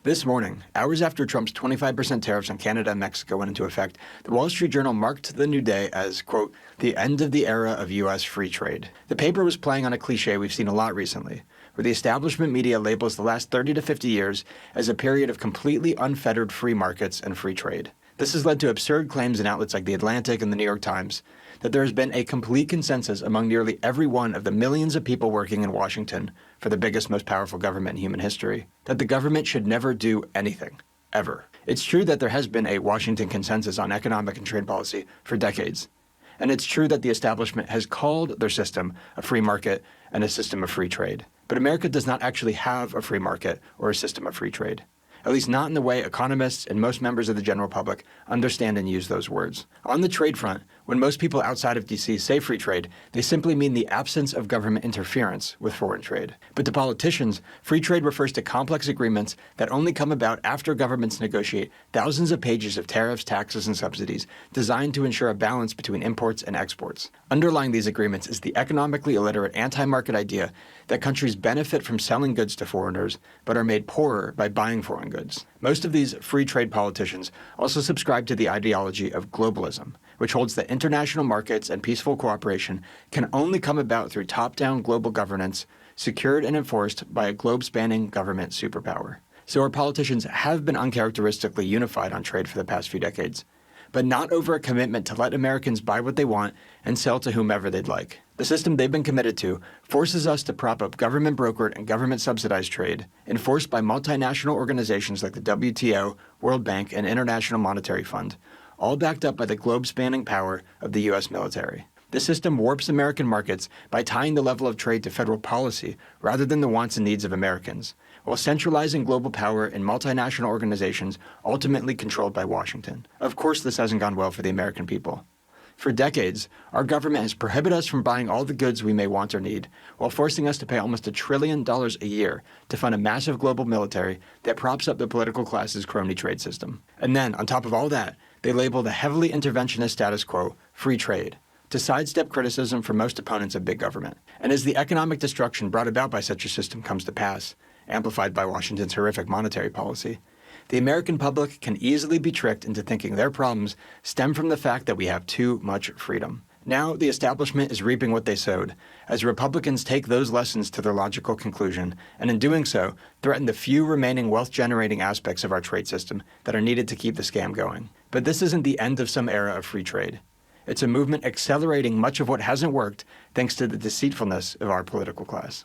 This morning, hours after Trump's 25% tariffs on Canada and Mexico went into effect, the Wall Street Journal marked the new day as, quote, the end of the era of U.S. free trade. The paper was playing on a cliche we've seen a lot recently, where the establishment media labels the last 30 to 50 years as a period of completely unfettered free markets and free trade. This has led to absurd claims in outlets like The Atlantic and The New York Times that there has been a complete consensus among nearly every one of the millions of people working in Washington for the biggest, most powerful government in human history, that the government should never do anything, ever. It's true that there has been a Washington consensus on economic and trade policy for decades. And it's true that the establishment has called their system a free market and a system of free trade. But America does not actually have a free market or a system of free trade. At least not in the way economists and most members of the general public understand and use those words. On the trade front, when most people outside of D.C. say free trade, they simply mean the absence of government interference with foreign trade. But to politicians, free trade refers to complex agreements that only come about after governments negotiate thousands of pages of tariffs, taxes, and subsidies designed to ensure a balance between imports and exports. Underlying these agreements is the economically illiterate anti-market idea that countries benefit from selling goods to foreigners, but are made poorer by buying foreign goods. Most of these free trade politicians also subscribe to the ideology of globalism, which holds that international markets and peaceful cooperation can only come about through top-down global governance, secured and enforced by a globe-spanning government superpower. So our politicians have been uncharacteristically unified on trade for the past few decades, but not over a commitment to let Americans buy what they want and sell to whomever they'd like. The system they've been committed to forces us to prop up government-brokered and government-subsidized trade, enforced by multinational organizations like the WTO, World Bank, and International Monetary Fund, all backed up by the globe-spanning power of the U.S. military. This system warps American markets by tying the level of trade to federal policy rather than the wants and needs of Americans, while centralizing global power in multinational organizations ultimately controlled by Washington. Of course, this hasn't gone well for the American people. For decades, our government has prohibited us from buying all the goods we may want or need, while forcing us to pay almost $1 trillion a year to fund a massive global military that props up the political class's crony trade system. And then, on top of all that, they label the heavily interventionist status quo free trade, to sidestep criticism from most opponents of big government. And as the economic destruction brought about by such a system comes to pass, amplified by Washington's horrific monetary policy, the American public can easily be tricked into thinking their problems stem from the fact that we have too much freedom. Now, the establishment is reaping what they sowed, as Republicans take those lessons to their logical conclusion, and in doing so, threaten the few remaining wealth-generating aspects of our trade system that are needed to keep the scam going. But this isn't the end of some era of free trade. It's a movement accelerating much of what hasn't worked thanks to the deceitfulness of our political class.